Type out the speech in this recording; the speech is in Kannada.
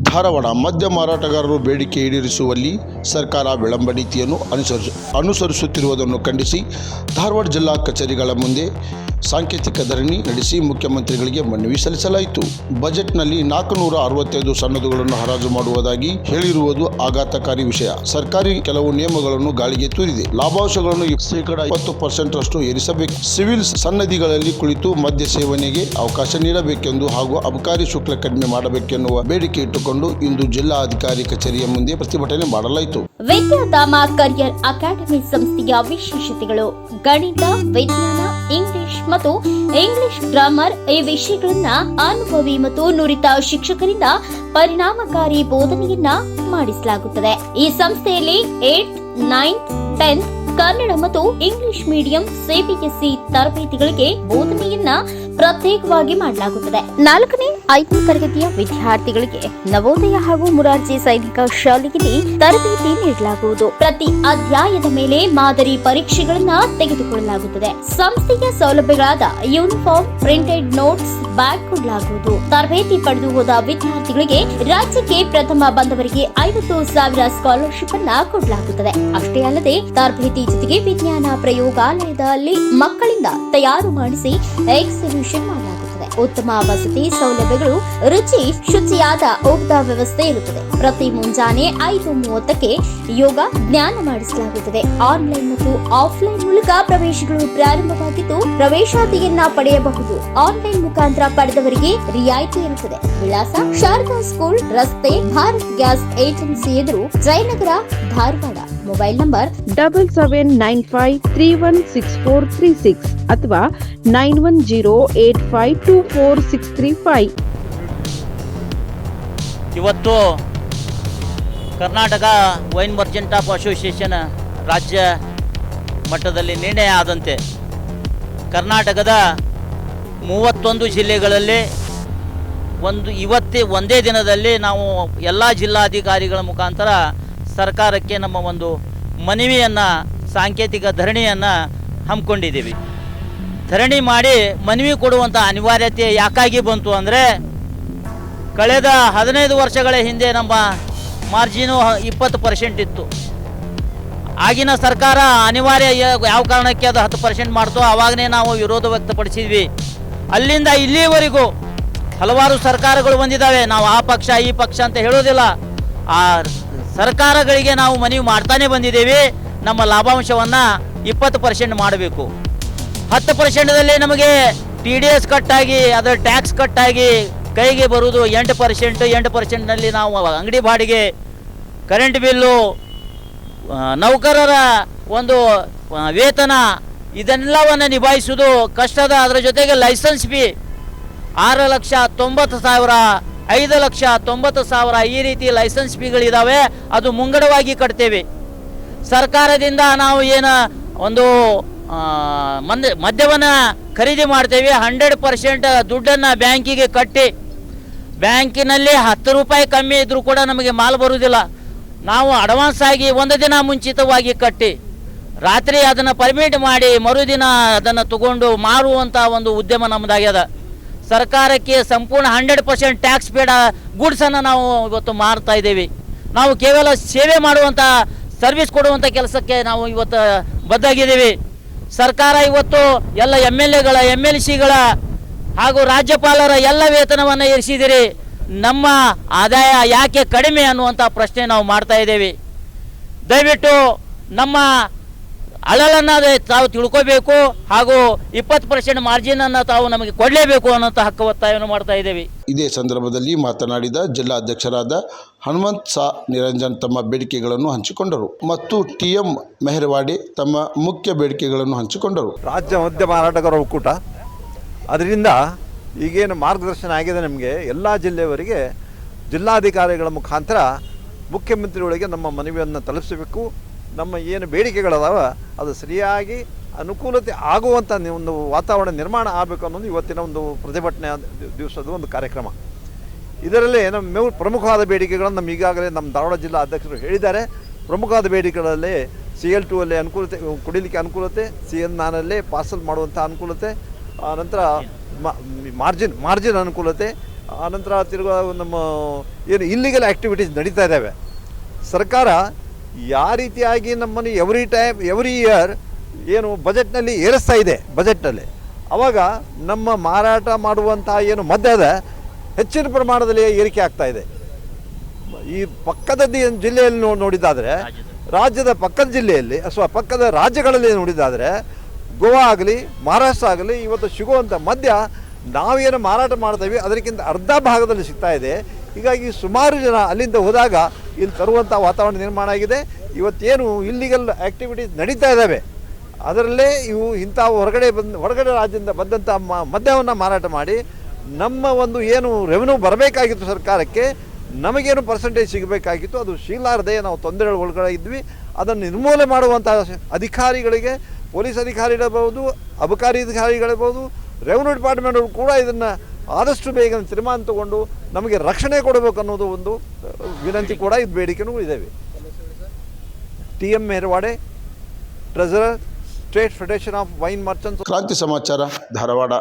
ಧಾರವಾಡ ಮದ್ಯ ಮಾರಾಟಗಾರರು ಬೇಡಿಕೆ ಈಡೇರಿಸುವಲ್ಲಿ ಸರ್ಕಾರ ವಿಳಂಬ ನೀತಿಯನ್ನು ಅನುಸರಿಸುತ್ತಿರುವುದನ್ನು ಖಂಡಿಸಿ ಧಾರವಾಡ ಜಿಲ್ಲಾ ಕಚೇರಿಗಳ ಮುಂದೆ ಸಾಂಕೇತಿಕ ಧರಣಿ ನಡೆಸಿ ಮುಖ್ಯಮಂತ್ರಿಗಳಿಗೆ ಮನವಿ ಸಲ್ಲಿಸಲಾಯಿತು. ಬಜೆಟ್ನಲ್ಲಿ 465 ಸನ್ನದುಗಳನ್ನು ಹರಾಜು ಮಾಡುವುದಾಗಿ ಹೇಳಿರುವುದು ಆಘಾತಕಾರಿ ವಿಷಯ. ಸರ್ಕಾರಿ ಕೆಲವು ನಿಯಮಗಳನ್ನು ಗಾಳಿಗೆ ತೂರಿದೆ. ಲಾಭಾಂಶಗಳನ್ನು 20% ಏರಿಸಬೇಕು. ಸಿವಿಲ್ ಸನ್ನದಿಗಳಲ್ಲಿ ಕುಳಿತು ಮದ್ಯ ಸೇವನೆಗೆ ಅವಕಾಶ ನೀಡಬೇಕೆಂದು ಹಾಗೂ ಅಬಕಾರಿ ಶುಲ್ಕ ಕಡಿಮೆ ಮಾಡಬೇಕೆನ್ನುವ ಬೇಡಿಕೆ ಇಟ್ಟುಕೊಂಡು ಇಂದು ಜಿಲ್ಲಾಧಿಕಾರಿ ಕಚೇರಿಯ ಮುಂದೆ ಪ್ರತಿಭಟನೆ ಮಾಡಲಾಯಿತು. ವಿದ್ಯಾಧಾಮ ಕರಿಯರ್ ಅಕಾಡೆಮಿ ಸಂಸ್ಥೆಯ ವಿಶೇಷತೆಗಳು: ಗಣಿತ, ವಿಜ್ಞಾನ, ಇಂಗ್ಲಿಷ್ ಮತ್ತು ಇಂಗ್ಲಿಷ್ ಗ್ರಾಮರ್ ಈ ವಿಷಯಗಳನ್ನ ಅನುಭವಿ ಮತ್ತು ನುರಿತ ಶಿಕ್ಷಕರಿಂದ ಪರಿಣಾಮಕಾರಿ ಬೋಧನೆಯನ್ನ ಮಾಡಿಸಲಾಗುತ್ತದೆ. ಈ ಸಂಸ್ಥೆಯಲ್ಲಿ 8th, 9th, 10th ಕನ್ನಡ ಮತ್ತು ಇಂಗ್ಲಿಷ್ ಮೀಡಿಯಂ ಸಿಬಿಎಸ್ಇ ತರಬೇತಿಗಳಿಗೆ ಬೋಧನೆಯನ್ನ ಪ್ರತ್ಯೇಕವಾಗಿ ಮಾಡಲಾಗುತ್ತದೆ. 4ನೇ, 5ನೇ ತರಗತಿಯ ವಿದ್ಯಾರ್ಥಿಗಳಿಗೆ ನವೋದಯ ಹಾಗೂ ಮುರಾರ್ಜಿ ಸೈನಿಕ ಶಾಲೆಯಲ್ಲಿ ತರಬೇತಿ ನೀಡಲಾಗುವುದು. ಪ್ರತಿ ಅಧ್ಯಾಯದ ಮೇಲೆ ಮಾದರಿ ಪರೀಕ್ಷೆಗಳನ್ನ ತೆಗೆದುಕೊಳ್ಳಲಾಗುತ್ತದೆ. ಸಂಸ್ಥೆಯ ಸೌಲಭ್ಯಗಳಾದ ಯೂನಿಫಾರ್ಮ್, ಪ್ರಿಂಟೆಡ್ ನೋಟ್ಸ್, ಬ್ಯಾಗ್ ಕೊಡಲಾಗುವುದು. ತರಬೇತಿ ಪಡೆದು ಹೋದ ವಿದ್ಯಾರ್ಥಿಗಳಿಗೆ ರಾಜ್ಯಕ್ಕೆ ಪ್ರಥಮ ಬಂದವರಿಗೆ 50,000 ಸ್ಕಾಲರ್ಶಿಪ್ ಅನ್ನ ಕೊಡಲಾಗುತ್ತದೆ. ಅಷ್ಟೇ ಅಲ್ಲದೆ ತರಬೇತಿ ಜೊತೆಗೆ ವಿಜ್ಞಾನ ಪ್ರಯೋಗಾಲಯದಲ್ಲಿ ಮಕ್ಕಳಿಂದ ತಯಾರು ಮಾಡಿಸಿ ಎಕ್ಸಿಬಿಷನ್ ಮಾಡಲಾಗುತ್ತದೆ. ಉತ್ತಮ ವಸತಿ ಸೌಲಭ್ಯಗಳು, ರುಚಿ ಶುಚಿಯಾದ ಊಟದ ವ್ಯವಸ್ಥೆ ಇರುತ್ತದೆ. ಪ್ರತಿ ಮುಂಜಾನೆ 5:30ಕ್ಕೆ ಯೋಗ ಜ್ಞಾನ ಮಾಡಿಸಲಾಗುತ್ತದೆ. ಆನ್ಲೈನ್ ಮತ್ತು ಆಫ್ಲೈನ್ ಮೂಲಕ ಪ್ರವೇಶಗಳು ಪ್ರಾರಂಭವಾಗಿದ್ದು ಪ್ರವೇಶಾತಿಯನ್ನ ಪಡೆಯಬಹುದು. ಆನ್ಲೈನ್ ಮುಖಾಂತರ ಪಡೆದವರಿಗೆ ರಿಯಾಯಿತಿ ಇರುತ್ತದೆ. ವಿಳಾಸ: ಶಾರದಾ ಸ್ಕೂಲ್ ರಸ್ತೆ, ಭಾರತ್ ಗ್ಯಾಸ್ ಏಜೆನ್ಸಿ ಎದುರು, ಜಯನಗರ, ಧಾರವಾಡ. ಮೊಬೈಲ್ ನಂಬರ್ 7795316436 ಅಥವಾ 9108524635. ಇವತ್ತು Karnataka wine merchant of association ರಾಜ್ಯ ಮಟ್ಟದಲ್ಲಿ ನಿರ್ಣಯ ಆದಂತೆ ಕರ್ನಾಟಕದ 31 ಜಿಲ್ಲೆಗಳಲ್ಲಿ ಒಂದೇ ದಿನದಲ್ಲಿ ನಾವು ಎಲ್ಲ ಜಿಲ್ಲಾಧಿಕಾರಿಗಳ ಮುಖಾಂತರ ಸರ್ಕಾರಕ್ಕೆ ನಮ್ಮ ಒಂದು ಮನವಿಯನ್ನು, ಸಾಂಕೇತಿಕ ಧರಣಿಯನ್ನು ಹಮ್ಮಿಕೊಂಡಿದ್ದೀವಿ. ಧರಣಿ ಮಾಡಿ ಮನವಿ ಕೊಡುವಂಥ ಅನಿವಾರ್ಯತೆ ಯಾಕಾಗಿ ಬಂತು ಅಂದರೆ, ಕಳೆದ 15 ವರ್ಷಗಳ ಹಿಂದೆ ನಮ್ಮ ಮಾರ್ಜಿನು 20% ಇತ್ತು. ಆಗಿನ ಸರ್ಕಾರ ಅನಿವಾರ್ಯ ಯಾವ ಕಾರಣಕ್ಕೆ ಅದು 10% ಮಾಡ್ತೋ ಆವಾಗನೇ ನಾವು ವಿರೋಧ ವ್ಯಕ್ತಪಡಿಸಿದ್ವಿ. ಅಲ್ಲಿಂದ ಇಲ್ಲಿವರೆಗೂ ಹಲವಾರು ಸರ್ಕಾರಗಳು ಬಂದಿದ್ದಾವೆ. ನಾವು ಆ ಪಕ್ಷ ಈ ಪಕ್ಷ ಅಂತ ಹೇಳೋದಿಲ್ಲ. ಆ ಸರ್ಕಾರಗಳಿಗೆ ನಾವು ಮನವಿ ಮಾಡ್ತಾನೆ ಬಂದಿದ್ದೇವೆ. ನಮ್ಮ ಲಾಭಾಂಶವನ್ನು 20% ಮಾಡಬೇಕು. 10%ದಲ್ಲಿ ನಮಗೆ TDS ಕಟ್ಟಾಗಿ ಅದರ ಟ್ಯಾಕ್ಸ್ ಕಟ್ಟಾಗಿ ಕೈಗೆ ಬರುವುದು 8%. 8%ನಲ್ಲಿ ನಾವು ಅಂಗಡಿ ಬಾಡಿಗೆ, ಕರೆಂಟ್ ಬಿಲ್ಲು, ನೌಕರರ ಒಂದು ವೇತನ ಇದೆಲ್ಲವನ್ನು ನಿಭಾಯಿಸುವುದು ಕಷ್ಟದ. ಅದರ ಜೊತೆಗೆ ಲೈಸೆನ್ಸ್ ಫೀ 6,90,000, 5,90,000 ಈ ರೀತಿ ಲೈಸೆನ್ಸ್ ಫೀಗಳಿದ್ದಾವೆ. ಅದು ಮುಂಗಡವಾಗಿ ಕಟ್ತೇವೆ. ಸರ್ಕಾರದಿಂದ ನಾವು ಏನು ಒಂದು ಮದ್ಯವನ್ನು ಖರೀದಿ ಮಾಡ್ತೇವೆ, 100% ದುಡ್ಡನ್ನು ಬ್ಯಾಂಕಿಗೆ ಕಟ್ಟಿ, ಬ್ಯಾಂಕಿನಲ್ಲಿ 10 ರೂಪಾಯಿ ಕಮ್ಮಿ ಇದ್ದರೂ ಕೂಡ ನಮಗೆ ಮಾಲ್ ಬರುವುದಿಲ್ಲ. ನಾವು ಅಡ್ವಾನ್ಸ್ ಆಗಿ ಒಂದು ದಿನ ಮುಂಚಿತವಾಗಿ ಕಟ್ಟಿ ರಾತ್ರಿ ಅದನ್ನು ಪರ್ಮಿಟ್ ಮಾಡಿ ಮರುದಿನ ಅದನ್ನು ತಗೊಂಡು ಮಾರುವಂಥ ಒಂದು ಉದ್ಯಮ ನಮ್ಮದಾಗ್ಯದ. ಸರ್ಕಾರಕ್ಕೆ ಸಂಪೂರ್ಣ 100% ಟ್ಯಾಕ್ಸ್ ಪೇಡ ಗೂಡ್ಸನ್ನು ನಾವು ಇವತ್ತು ಮಾರ್ತಾ ಇದ್ದೇವೆ. ನಾವು ಕೇವಲ ಸೇವೆ ಮಾಡುವಂಥ, ಸರ್ವಿಸ್ ಕೊಡುವಂಥ ಕೆಲಸಕ್ಕೆ ನಾವು ಇವತ್ತು ಬದ್ಧಾಗಿದ್ದೀವಿ. ಸರ್ಕಾರ ಇವತ್ತು ಎಲ್ಲ MLAಗಳ, MLCಗಳ ಹಾಗೂ ರಾಜ್ಯಪಾಲರ ಎಲ್ಲ ವೇತನವನ್ನು ಏರಿಸಿದಿರಿ. ನಮ್ಮ ಆದಾಯ ಯಾಕೆ ಕಡಿಮೆ ಅನ್ನುವಂಥ ಪ್ರಶ್ನೆ ನಾವು ಮಾಡ್ತಾ ಇದ್ದೇವೆ. ದಯವಿಟ್ಟು ನಮ್ಮ ಅಳಲನ್ನು ತಾವು ತಿಳ್ಕೋಬೇಕು ಹಾಗೂ 20% ಮಾರ್ಜಿನನ್ನು ತಾವು ನಮಗೆ ಕೊಡಲೇಬೇಕು ಅನ್ನೋಂಥ ಹಕ್ಕು ಒತ್ತಾಯವನ್ನು ಮಾಡ್ತಾ ಇದ್ದೇವೆ. ಇದೇ ಸಂದರ್ಭದಲ್ಲಿ ಮಾತನಾಡಿದ ಜಿಲ್ಲಾಧ್ಯಕ್ಷರಾದ ಹನುಮಂತ್ ಸಾ ನಿರಂಜನ್ ತಮ್ಮ ಬೇಡಿಕೆಗಳನ್ನು ಹಂಚಿಕೊಂಡರು ಮತ್ತು TM ಮೆಹರವಾಡಿ ತಮ್ಮ ಮುಖ್ಯ ಬೇಡಿಕೆಗಳನ್ನು ಹಂಚಿಕೊಂಡರು. ರಾಜ್ಯ ಮದ್ಯ ಮಾರಾಟಗಾರರ ಒಕ್ಕೂಟ ಅದರಿಂದ ಈಗೇನು ಮಾರ್ಗದರ್ಶನ ಆಗಿದೆ ನಮಗೆ ಎಲ್ಲ ಜಿಲ್ಲೆಯವರಿಗೆ ಜಿಲ್ಲಾಧಿಕಾರಿಗಳ ಮುಖಾಂತರ ಮುಖ್ಯಮಂತ್ರಿಗಳಿಗೆ ನಮ್ಮ ಮನವಿಯನ್ನು ತಲುಪಿಸಬೇಕು. ನಮ್ಮ ಏನು ಬೇಡಿಕೆಗಳದಾವ ಅದು ಸರಿಯಾಗಿ ಅನುಕೂಲತೆ ಆಗುವಂಥ ಒಂದು ವಾತಾವರಣ ನಿರ್ಮಾಣ ಆಗಬೇಕು ಅನ್ನೋದು ಇವತ್ತಿನ ಒಂದು ಪ್ರತಿಭಟನೆ ದಿವಸದ ಒಂದು ಕಾರ್ಯಕ್ರಮ. ಇದರಲ್ಲಿ ನಮ್ಮ ಪ್ರಮುಖವಾದ ಬೇಡಿಕೆಗಳನ್ನು ನಮ್ಮ ಈಗಾಗಲೇ ನಮ್ಮ ಧಾರವಾಡ ಜಿಲ್ಲಾ ಅಧ್ಯಕ್ಷರು ಹೇಳಿದ್ದಾರೆ. ಪ್ರಮುಖವಾದ ಬೇಡಿಕೆಗಳಲ್ಲಿ CL2 ಅಲ್ಲಿ ಅನುಕೂಲತೆ, ಕುಡಿಲಿಕ್ಕೆ ಅನುಕೂಲತೆ, CN9 ಪಾರ್ಸಲ್ ಮಾಡುವಂಥ ಅನುಕೂಲತೆ, ಆನಂತರ ಮಾರ್ಜಿನ್ ಅನುಕೂಲತೆ, ಆನಂತರ ತಿರುಗಾ ನಮ್ಮ ಏನು ಇಲ್ಲಿಗಲ್ ಆ್ಯಕ್ಟಿವಿಟೀಸ್ ನಡೀತಾ ಇದ್ದಾವೆ. ಸರ್ಕಾರ ಯಾವ ರೀತಿಯಾಗಿ ನಮ್ಮನ್ನು ಎವ್ರಿ ಇಯರ್ ಏನು ಬಜೆಟ್ನಲ್ಲಿ ಏರಿಸ್ತಾ ಇದೆ, ಬಜೆಟ್ನಲ್ಲಿ ಆವಾಗ ನಮ್ಮ ಮಾರಾಟ ಮಾಡುವಂಥ ಏನು ಮದ್ಯದ ಹೆಚ್ಚಿನ ಪ್ರಮಾಣದಲ್ಲಿ ಏರಿಕೆ ಆಗ್ತಾ ಇದೆ. ಈ ಪಕ್ಕದ ಜಿಲ್ಲೆಯಲ್ಲಿ ನೋಡಿದಾದರೆ, ರಾಜ್ಯದ ಪಕ್ಕದ ಜಿಲ್ಲೆಯಲ್ಲಿ ಅಥವಾ ಪಕ್ಕದ ರಾಜ್ಯಗಳಲ್ಲಿ ನೋಡಿದಾದರೆ, ಗೋವಾ ಆಗಲಿ ಮಹಾರಾಷ್ಟ್ರ ಆಗಲಿ ಇವತ್ತು ಸಿಗುವಂಥ ಮದ್ಯ ನಾವೇನು ಮಾರಾಟ ಮಾಡ್ತೀವಿ ಅದಕ್ಕಿಂತ ಅರ್ಧ ಭಾಗದಲ್ಲಿ ಸಿಗ್ತಾ ಇದೆ. ಹೀಗಾಗಿ ಸುಮಾರು ಜನ ಅಲ್ಲಿಂದ ಹೋದಾಗ ಇಲ್ಲಿ ತರುವಂಥ ವಾತಾವರಣ ನಿರ್ಮಾಣ ಆಗಿದೆ. ಇವತ್ತೇನು ಇಲ್ಲಿಗಲ್ ಆ್ಯಕ್ಟಿವಿಟೀಸ್ ನಡೀತಾ ಇದ್ದಾವೆ ಅದರಲ್ಲೇ ಇವು ಇಂಥ ಹೊರಗಡೆ ರಾಜ್ಯದಿಂದ ಬಂದಂಥ ಮದ್ಯವನ್ನು ಮಾರಾಟ ಮಾಡಿ ನಮ್ಮ ಒಂದು ಏನು ರೆವೆನ್ಯೂ ಬರಬೇಕಾಗಿತ್ತು ಸರ್ಕಾರಕ್ಕೆ, ನಮಗೇನು ಪರ್ಸೆಂಟೇಜ್ ಸಿಗಬೇಕಾಗಿತ್ತು ಅದು ಸಿಗಲಾರದೆ ನಾವು ತೊಂದರೆಗಳ ಒಳಗಡೆ ಇದ್ವಿ. ಅದನ್ನು ನಿರ್ಮೂಲನೆ ಮಾಡುವಂಥ ಅಧಿಕಾರಿಗಳಿಗೆ, ಪೊಲೀಸ್ ಅಧಿಕಾರಿಗಳಿರ್ಬೋದು, ಅಬಕಾರಿ ಅಧಿಕಾರಿಗಳಿರ್ಬೋದು, ರೆವೆನ್ಯೂ ಡಿಪಾರ್ಟ್ಮೆಂಟ್ ಅವರು ಕೂಡ ಇದನ್ನು ಆದಷ್ಟು ಬೇಗ ತೀರ್ಮಾನ ತಗೊಂಡು ನಮಗೆ ರಕ್ಷಣೆ ಕೊಡಬೇಕು ಅನ್ನೋದು ಒಂದು ವಿನಂತಿ ಕೂಡ ಇದು ಬೇಡಿಕೆನೂ ಇದ್ದಾವೆ. TM Merawade, treasurer, state federation of wine merchants. Kranti Samachar Dharwad.